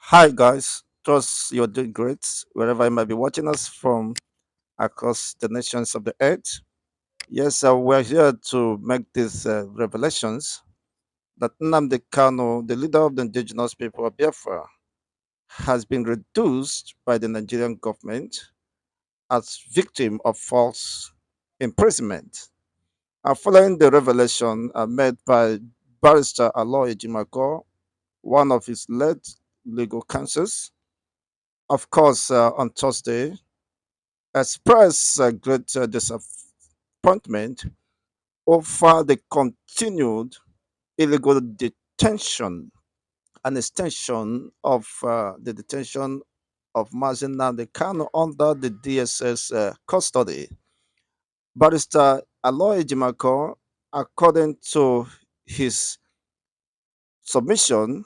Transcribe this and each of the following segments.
Hi, guys. Trust you're doing great wherever you might be watching us from across the nations of the earth. Yes, we're here to make these revelations that Nnamdi Kanu, the leader of the indigenous people of Biafra, has been reduced by the Nigerian government as victim of false imprisonment. Following the revelation made by Barrister Aloy Ejimakor, one of his led legal counsels, of course, on Thursday, expressed great disappointment over the continued illegal detention and extension of the detention of Mazin Nnamdi Kanu under the DSS custody. Barrister Aloy Jimako, according to his submission,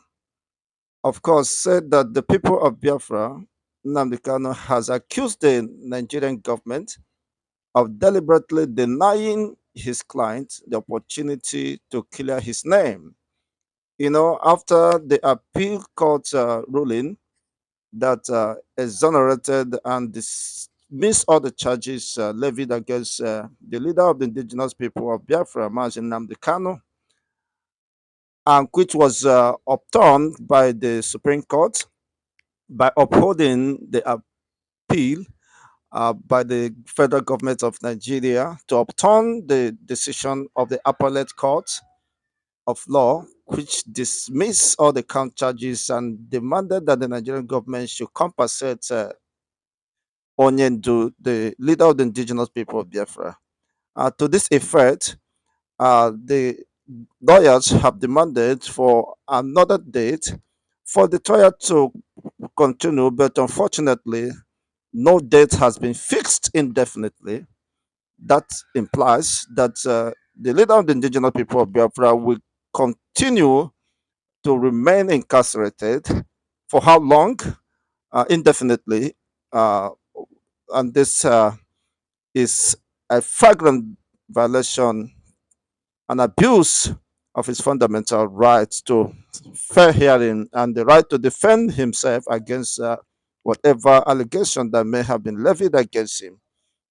of course, said that the people of Biafra, Nnamdi Kanu, has accused the Nigerian government of deliberately denying his client the opportunity to clear his name. After the appeal court ruling that exonerated and dismissed all the charges levied against the leader of the indigenous people of Biafra, Mazin Nnamdi Kanu, and which was upturned by the Supreme Court by upholding the appeal by the federal government of Nigeria to upturn the decision of the appellate court of law, which dismissed all the count charges and demanded that the Nigerian government should compensate Onyendu, the leader of the indigenous people of Biafra. To this effect, the lawyers have demanded for another date for the trial to continue, but unfortunately, no date has been fixed indefinitely. That implies that the leader of the indigenous people of Biafra will continue to remain incarcerated for how long? Indefinitely. Uh, and this is a flagrant violation and abuse of his fundamental right to fair hearing and the right to defend himself against whatever allegation that may have been levied against him.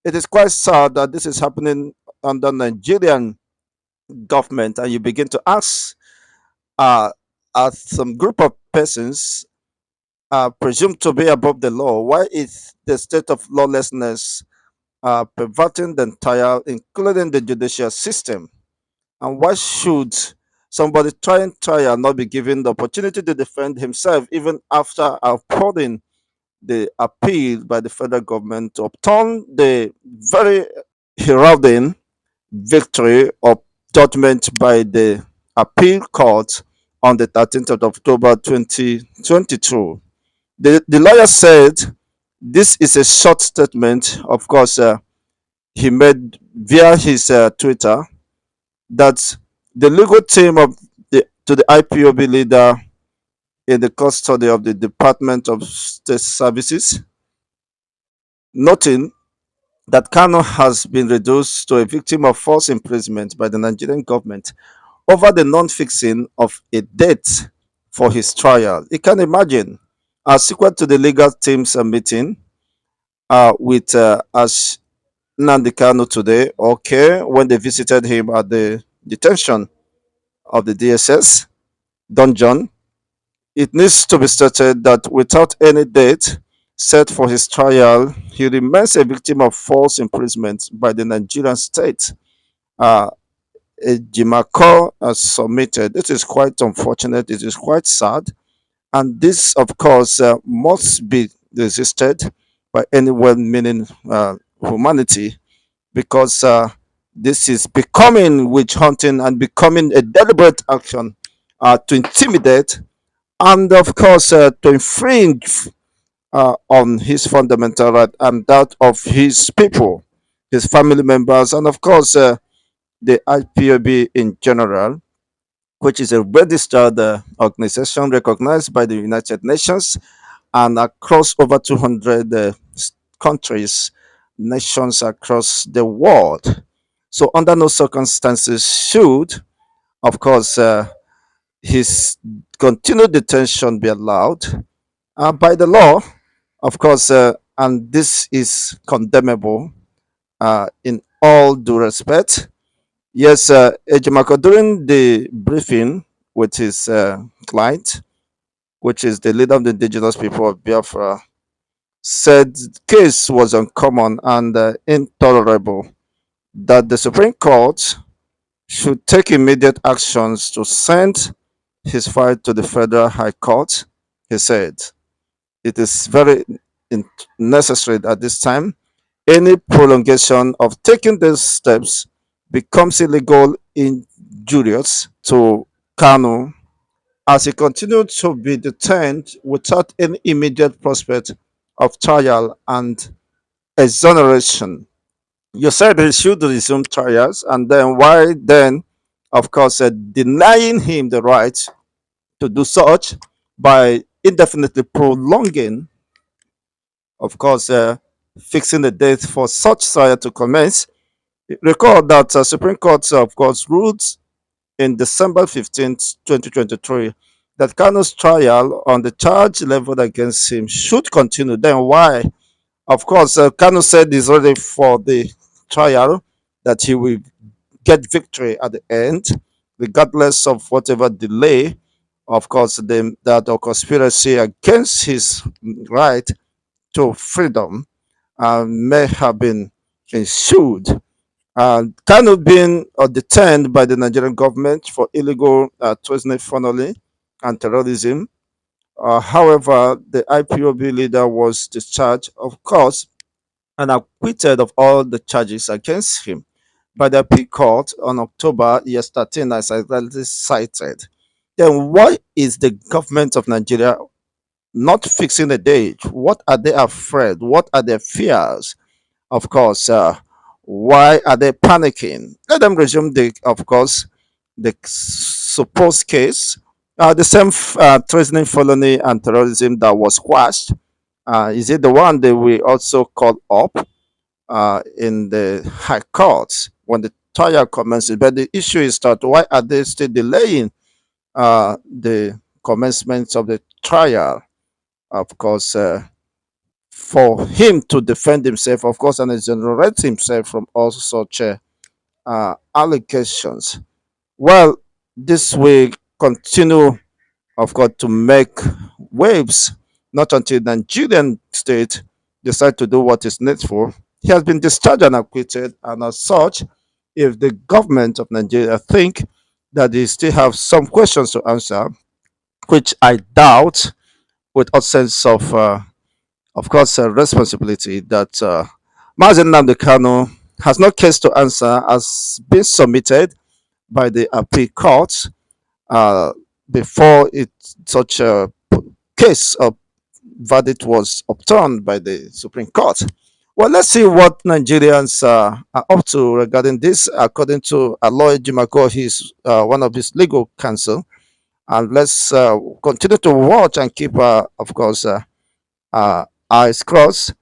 It is quite sad that this is happening under Nigerian government, and you begin to ask uh, some group of persons presumed to be above the law, why is the state of lawlessness perverting the entire, including the judicial system? And why should somebody trying trial not be given the opportunity to defend himself even after upholding the appeal by the federal government to upturn the very heralding victory of judgment by the appeal court on the 13th of October 2022? The lawyer said this is a short statement, of course, he made via his Twitter, that the legal team of the IPOB leader in the custody of the Department of State Services, noting that Kano has been reduced to a victim of false imprisonment by the Nigerian government over the non-fixing of a date for his trial. You can imagine, sequent to the legal team's meeting with as Nnamdi Kanu today, okay, when they visited him at the detention of the DSS dungeon, it needs to be stated that without any date set for his trial, he remains a victim of false imprisonment by the Nigerian state. Uh, Jimako has submitted. This is quite unfortunate. It is quite sad. And this, of course, must be resisted by any well meaning humanity, because this is becoming witch hunting and becoming a deliberate action to intimidate and, of course, to infringe on his fundamental right and that of his people, his family members, and, of course, the IPOB in general, which is a registered organization recognized by the United Nations and across over 200 countries, nations across the world. So, under no circumstances should, of course, his continued detention be allowed. By the law, of course, and this is condemnable in all due respect. Yes, Ejimako, during the briefing with his client, which is the leader of the indigenous people of Biafra, said the case was uncommon and intolerable, that the Supreme Court should take immediate actions to send his file to the Federal High Court. He said it is very in- necessary at this time. Any prolongation of taking these steps becomes illegal, injurious to Kanu, as he continued to be detained without any immediate prospect of trial and exoneration. You said he should resume trials, and then why then, of course, denying him the right to do such by indefinitely prolonging, of course, fixing the date for such trial to commence. Recall that Supreme Court, of course, ruled in December 15th, 2023, that Kanu's trial on the charge leveled against him should continue. Then why? Of course, Kanu said he's ready for the trial, that he will get victory at the end, regardless of whatever delay. Of course, that or conspiracy against his right to freedom may have been ensued. Kanu being detained by the Nigerian government for illegal treason, funneling, and terrorism. However, the IPOB leader was discharged, of course, and acquitted of all the charges against him by the appeal court on October 13, as I already cited. Then why is the government of Nigeria not fixing a date? What are they afraid? What are their fears? Of course, why are they panicking? Let them resume the, of course, the supposed case. The same treason, felony, and terrorism that was quashed. Is it the one that we also called up in the high court when the trial commences? But the issue is that why are they still delaying the commencement of the trial? Of course, for him to defend himself, of course, and exonerate himself from all such allegations. Well, this will continue, of course, to make waves, not until Nigerian state decide to do what is needful. He has been discharged and acquitted, and as such, if the government of Nigeria think that they still have some questions to answer, which I doubt, with a sense of course, responsibility, that Mazen Nnamdi Kanu has no case to answer, has been submitted by the appeal court uh, before such a case of verdict was overturned by the Supreme Court. Well, let's see what Nigerians are up to regarding this. According to Aloy Jimako, he's one of his legal counsel. And let's continue to watch and keep, of course, eyes crossed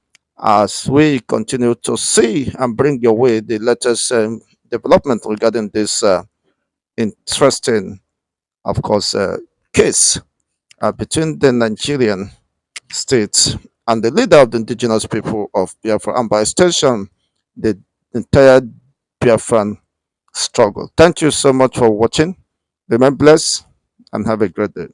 as we continue to see and bring your way the latest development regarding this interesting, of course, case between the Nigerian state and the leader of the indigenous people of Biafra, and by extension, the entire Biafran struggle. Thank you so much for watching. Remain blessed and have a great day.